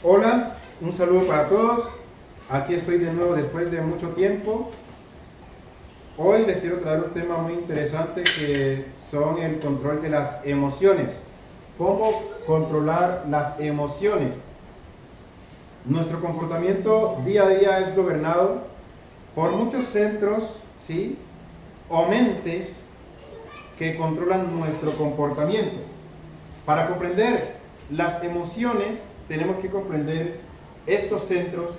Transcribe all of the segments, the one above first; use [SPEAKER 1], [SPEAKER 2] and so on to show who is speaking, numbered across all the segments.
[SPEAKER 1] Hola, un saludo para todos. Aquí estoy de nuevo después de mucho tiempo. Hoy les quiero traer un tema muy interesante que son el control de las emociones. ¿Cómo controlar las emociones? Nuestro comportamiento día a día es gobernado por muchos centros, ¿sí? O mentes que controlan nuestro comportamiento. Para comprender las emociones tenemos que comprender estos centros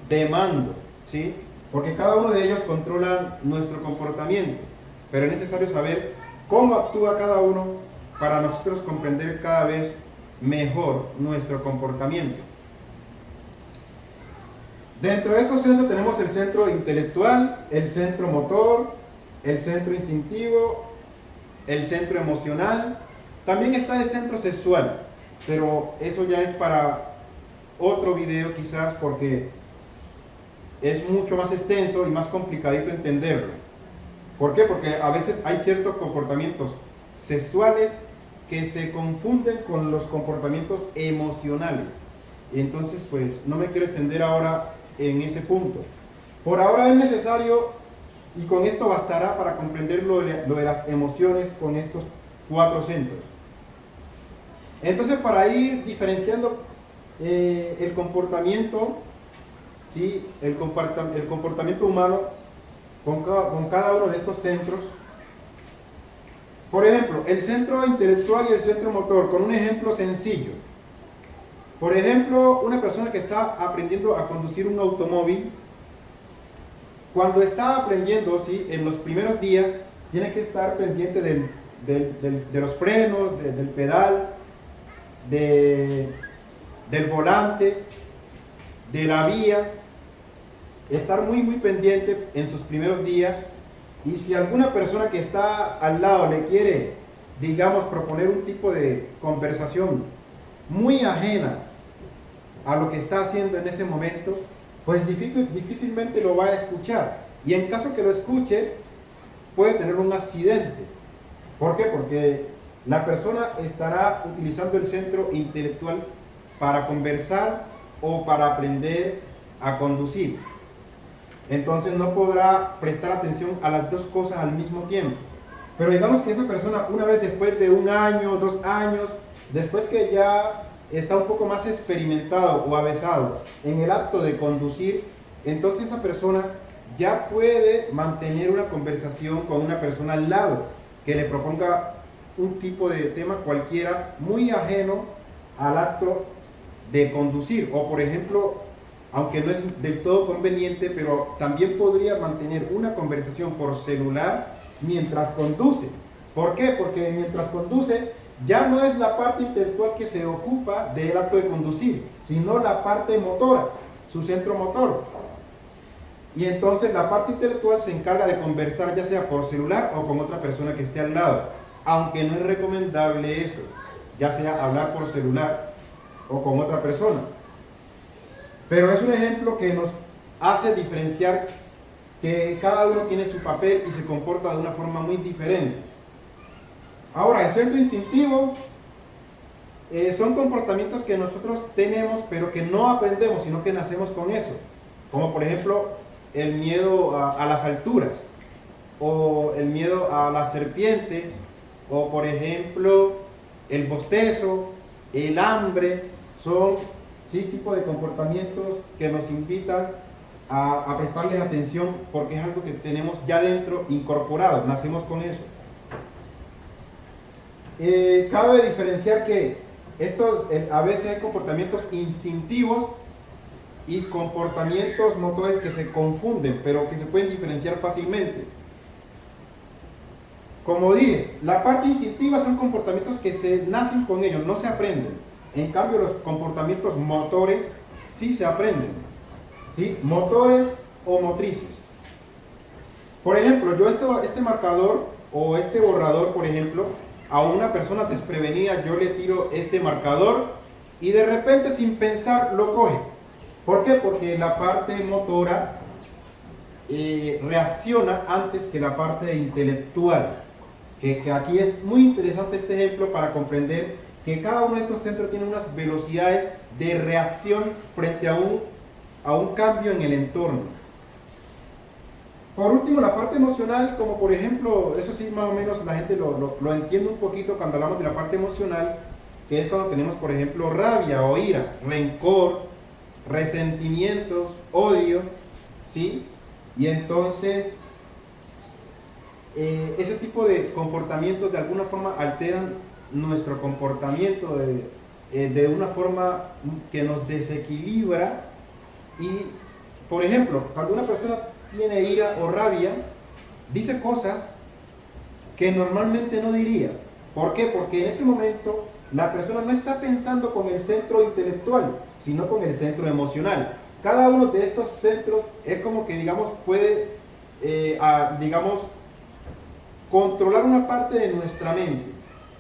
[SPEAKER 1] de mando, ¿sí? Porque cada uno de ellos controla nuestro comportamiento, pero es necesario saber cómo actúa cada uno para nosotros comprender cada vez mejor nuestro comportamiento. Dentro de estos centros tenemos el centro intelectual, el centro motor, el centro instintivo, el centro emocional. También está el centro sexual, pero eso ya es para otro video quizás porque es mucho más extenso y más complicadito entenderlo. ¿Por qué? Porque a veces hay ciertos comportamientos sexuales que se confunden con los comportamientos emocionales. Y entonces, pues, no me quiero extender ahora en ese punto. Por ahora es necesario, y con esto bastará para comprender lo de las emociones con estos 4 centros. Entonces, para ir diferenciando el comportamiento, ¿sí? el comportamiento humano con cada uno de estos centros. Por ejemplo, el centro intelectual y el centro motor, con un ejemplo sencillo. Por ejemplo, una persona que está aprendiendo a conducir un automóvil, cuando está aprendiendo, ¿sí? En los primeros días, tiene que estar pendiente de los frenos, del pedal, del volante, de la vía, estar muy pendiente en sus primeros días. Y si alguna persona que está al lado le quiere, digamos, proponer un tipo de conversación muy ajena a lo que está haciendo en ese momento, pues difícilmente lo va a escuchar. Y en caso que lo escuche, puede tener un accidente. ¿Por qué? Porque la persona estará utilizando el centro intelectual para conversar o para aprender a conducir. Entonces no podrá prestar atención a las dos cosas al mismo tiempo. Pero digamos que esa persona, una vez después de 1 año, 2 años, después que ya está un poco más experimentado o avesado en el acto de conducir, entonces esa persona ya puede mantener una conversación con una persona al lado que le proponga un tipo de tema cualquiera muy ajeno al acto de conducir. O por ejemplo, aunque no es del todo conveniente, pero también podría mantener una conversación por celular mientras conduce. ¿Por qué? Porque mientras conduce ya no es la parte intelectual que se ocupa del acto de conducir, sino la parte motora, su centro motor. Y entonces la parte intelectual se encarga de conversar ya sea por celular o con otra persona que esté al lado, aunque no es recomendable eso, ya sea hablar por celular o con otra persona. Pero es un ejemplo que nos hace diferenciar que cada uno tiene su papel y se comporta de una forma muy diferente. Ahora, el centro instintivo son comportamientos que nosotros tenemos, pero que no aprendemos, sino que nacemos con eso. Como por ejemplo, el miedo a las alturas, o el miedo a las serpientes, o por ejemplo, el bostezo, el hambre, son sí tipo de comportamientos que nos invitan a prestarles atención porque es algo que tenemos ya dentro incorporado, nacemos con eso. Cabe diferenciar que a veces hay comportamientos instintivos y comportamientos motores que se confunden, pero que se pueden diferenciar fácilmente. Como dije, la parte instintiva son comportamientos que se nacen con ellos, no se aprenden. En cambio, los comportamientos motores sí se aprenden, ¿sí? Motores o motrices. Por ejemplo, yo este marcador o este borrador, por ejemplo, a una persona desprevenida, yo le tiro este marcador y de repente sin pensar lo coge. ¿Por qué? Porque la parte motora reacciona antes que la parte intelectual. Que aquí es muy interesante este ejemplo para comprender que cada uno de estos centros tiene unas velocidades de reacción frente a un cambio en el entorno. Por último, la parte emocional, como por ejemplo, eso sí más o menos la gente lo entiende un poquito cuando hablamos de la parte emocional, que es cuando tenemos por ejemplo rabia o ira, rencor, resentimientos, odio, ¿sí? Y entonces ese tipo de comportamientos de alguna forma alteran nuestro comportamiento de una forma que nos desequilibra. Y por ejemplo, cuando una persona tiene ira o rabia, dice cosas que normalmente no diría. ¿Por qué? Porque en ese momento la persona no está pensando con el centro intelectual, sino con el centro emocional. Cada uno de estos centros es como que, digamos, puede, digamos, controlar una parte de nuestra mente,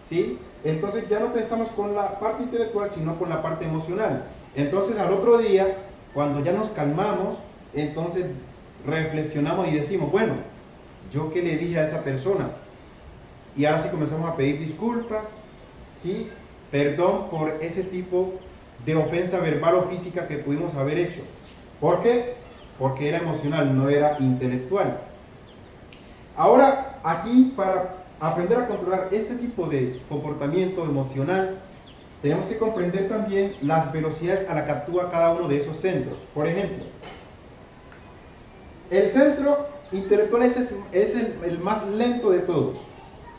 [SPEAKER 1] ¿sí? Entonces ya no pensamos con la parte intelectual, sino con la parte emocional. Entonces al otro día, cuando ya nos calmamos, entonces reflexionamos y decimos, bueno, ¿yo qué le dije a esa persona? Y ahora sí comenzamos a pedir disculpas, ¿sí? Perdón por ese tipo de ofensa verbal o física que pudimos haber hecho. ¿Por qué? Porque era emocional, no era intelectual. Ahora, aquí, para aprender a controlar este tipo de comportamiento emocional, tenemos que comprender también las velocidades a las que actúa cada uno de esos centros. Por ejemplo, el centro intelectual es el más lento de todos,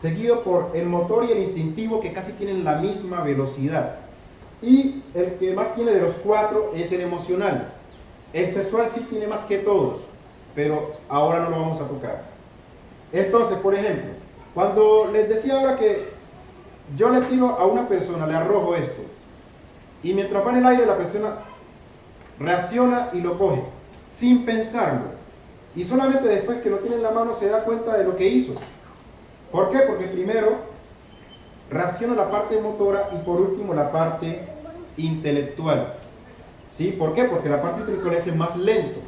[SPEAKER 1] seguido por el motor y el instintivo, que casi tienen la misma velocidad. Y el que más tiene de los cuatro es el emocional. El sexual sí tiene más que todos, pero ahora no lo vamos a tocar. Entonces, por ejemplo, cuando les decía ahora que yo le tiro a una persona, le arrojo esto, y mientras va en el aire la persona reacciona y lo coge, sin pensarlo. Y solamente después que lo tiene en la mano se da cuenta de lo que hizo. ¿Por qué? Porque primero reacciona la parte motora y por último la parte intelectual. ¿Sí? ¿Por qué? Porque la parte intelectual es el más lento.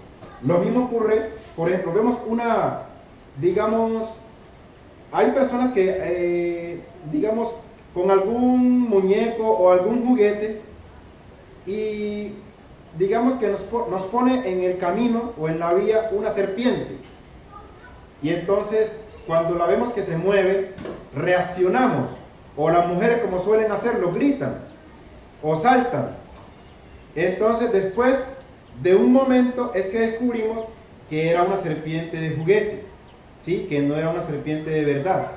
[SPEAKER 1] Lo mismo ocurre, por ejemplo, vemos digamos, hay personas que, digamos, con algún muñeco o algún juguete y digamos que nos pone en el camino o en la vía una serpiente. Y entonces, cuando la vemos que se mueve, reaccionamos. O las mujeres, como suelen hacerlo, gritan o saltan. Entonces, después de un momento, es que descubrimos que era una serpiente de juguete, ¿sí? Que no era una serpiente de verdad.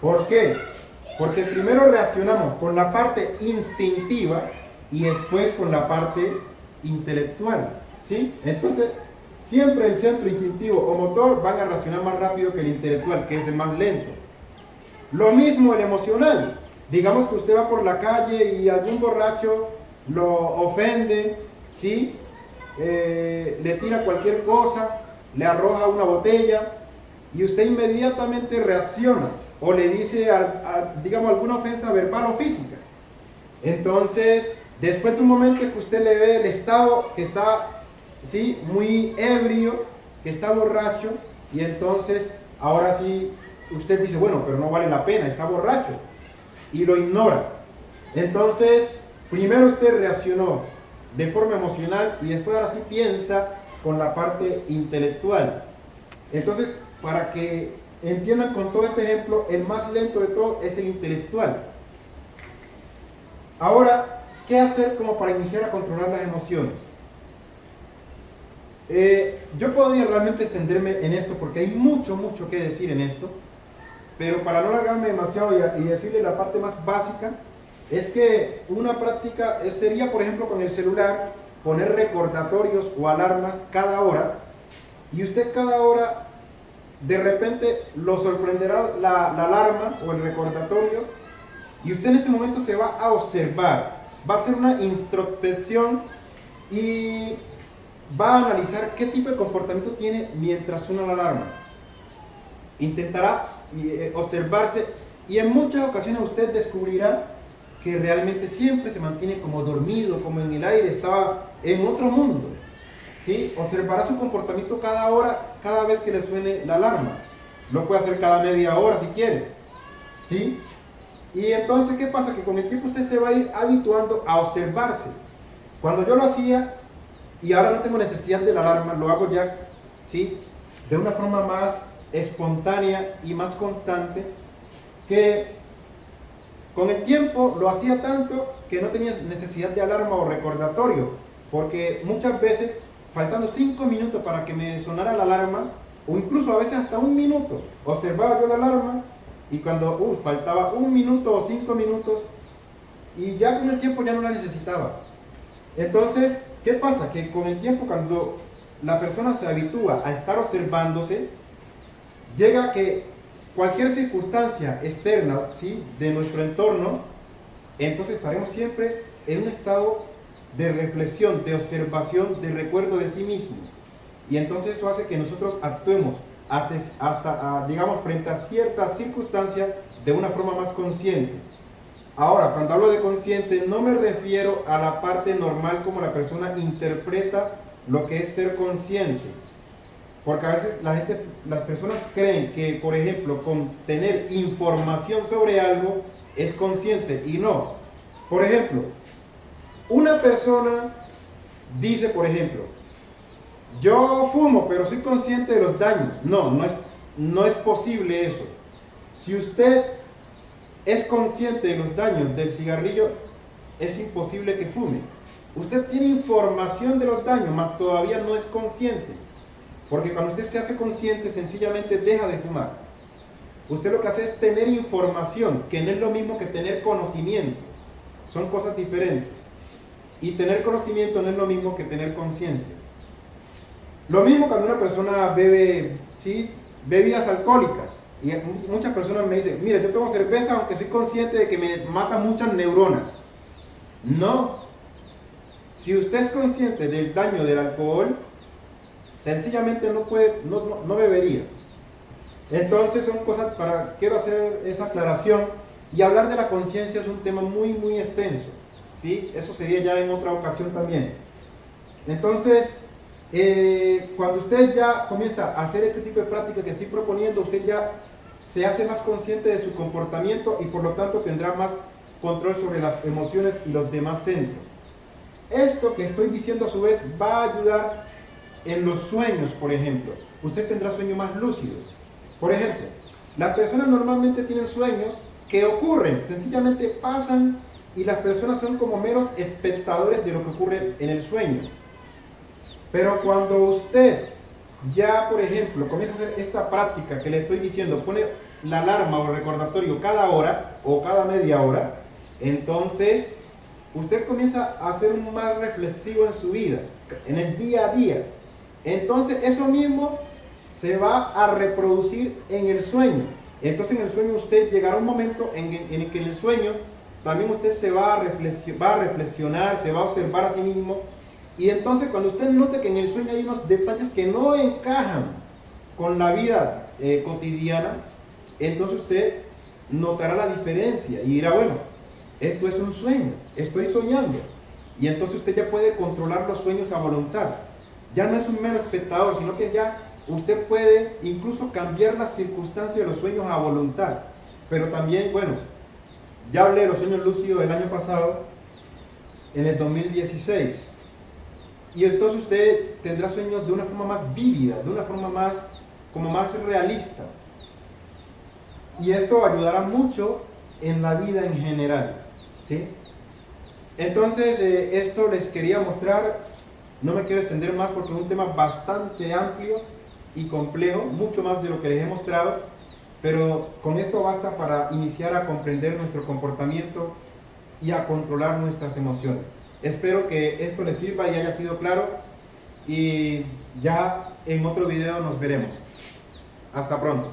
[SPEAKER 1] ¿Por qué? Porque primero reaccionamos con la parte instintiva y después con la parte intelectual, ¿sí? Entonces, siempre el centro instintivo o motor van a reaccionar más rápido que el intelectual, que es el más lento. Lo mismo el emocional. Digamos que usted va por la calle y algún borracho lo ofende, ¿sí? Le tira cualquier cosa, le arroja una botella y usted inmediatamente reacciona o le dice, digamos, alguna ofensa verbal o física. Entonces, después de un momento que usted le ve el estado que está, ¿sí?, muy ebrio, que está borracho, y entonces ahora sí usted dice, bueno, pero no vale la pena, está borracho, y lo ignora. Entonces, primero usted reaccionó de forma emocional y después ahora sí piensa con la parte intelectual. Entonces, para que entiendan con todo este ejemplo, el más lento de todo es el intelectual. Ahora, ¿qué hacer como para iniciar a controlar las emociones? Yo podría realmente extenderme en esto porque hay mucho que decir en esto, pero para no alargarme demasiado y decirle la parte más básica, es que una práctica sería, por ejemplo, con el celular, poner recordatorios o alarmas cada hora, y usted cada hora de repente lo sorprenderá la alarma o el recordatorio, y usted en ese momento se va a observar, va a hacer una introspección y va a analizar qué tipo de comportamiento tiene mientras suena la alarma. Intentará observarse y en muchas ocasiones usted descubrirá que realmente siempre se mantiene como dormido, como en el aire, estaba en otro mundo, ¿sí? Observará su comportamiento cada hora, cada vez que le suene la alarma. Lo puede hacer cada media hora si quiere, ¿sí? Y entonces, ¿qué pasa? Que con el tiempo usted se va a ir habituando a observarse. Cuando yo lo hacía, y ahora no tengo necesidad de la alarma, lo hago ya, ¿sí?, de una forma más espontánea y más constante, que con el tiempo lo hacía tanto que no tenía necesidad de alarma o recordatorio, porque muchas veces, faltando 5 minutos para que me sonara la alarma, o incluso a veces hasta 1 minuto, observaba yo la alarma, y cuando faltaba 1 minuto o 5 minutos, y ya con el tiempo ya no la necesitaba. Entonces, ¿qué pasa? Que con el tiempo, cuando la persona se habitúa a estar observándose, llega que cualquier circunstancia externa, ¿sí?, de nuestro entorno, entonces estaremos siempre en un estado de reflexión, de observación, de recuerdo de sí mismo. Y entonces eso hace que nosotros actuemos digamos, frente a ciertas circunstancias de una forma más consciente. Ahora, cuando hablo de consciente, no me refiero a la parte normal como la persona interpreta lo que es ser consciente. Porque a veces las personas creen que, por ejemplo, con tener información sobre algo es consciente, y no. Por ejemplo, una persona dice, por ejemplo, yo fumo, pero soy consciente de los daños. No es posible eso. Si usted es consciente de los daños del cigarrillo, es imposible que fume. Usted tiene información de los daños, mas todavía no es consciente. Porque cuando usted se hace consciente, sencillamente deja de fumar. Usted lo que hace es tener información, que no es lo mismo que tener conocimiento. Son cosas diferentes. Y tener conocimiento no es lo mismo que tener conciencia. Lo mismo cuando una persona bebe, ¿sí?, bebidas alcohólicas. Y muchas personas me dicen, mire, yo tomo cerveza aunque soy consciente de que me mata muchas neuronas. No. Si usted es consciente del daño del alcohol, sencillamente no bebería. Entonces son cosas quiero hacer esa aclaración, y hablar de la conciencia es un tema muy, muy extenso, ¿sí? Eso sería ya en otra ocasión también. Entonces, cuando usted ya comienza a hacer este tipo de práctica que estoy proponiendo, usted ya se hace más consciente de su comportamiento y por lo tanto tendrá más control sobre las emociones y los demás centros. Esto que estoy diciendo a su vez va a ayudar en los sueños, por ejemplo. Usted tendrá sueños más lúcidos. Por ejemplo, las personas normalmente tienen sueños que ocurren, sencillamente pasan, y las personas son como meros espectadores de lo que ocurre en el sueño. Pero cuando usted ya, por ejemplo, comienza a hacer esta práctica que le estoy diciendo, pone la alarma o el recordatorio cada hora o cada media hora, entonces usted comienza a ser más reflexivo en su vida, en el día a día. Entonces eso mismo se va a reproducir en el sueño. Entonces en el sueño usted llegará un momento en el que en el sueño también usted se va a reflexionar, se va a observar a sí mismo. Y entonces cuando usted note que en el sueño hay unos detalles que no encajan con la vida cotidiana, entonces usted notará la diferencia y dirá, bueno, esto es un sueño, estoy soñando. Y entonces usted ya puede controlar los sueños a voluntad. Ya no es un mero espectador, sino que ya usted puede incluso cambiar las circunstancias de los sueños a voluntad. Pero también, bueno, ya hablé de los sueños lúcidos el año pasado, en el 2016. Y entonces usted tendrá sueños de una forma más vívida, de una forma más realista. Y esto ayudará mucho en la vida en general, ¿sí? Entonces, esto les quería mostrar. No me quiero extender más porque es un tema bastante amplio y complejo, mucho más de lo que les he mostrado, pero con esto basta para iniciar a comprender nuestro comportamiento y a controlar nuestras emociones. Espero que esto les sirva y haya sido claro, y ya en otro video nos veremos. Hasta pronto.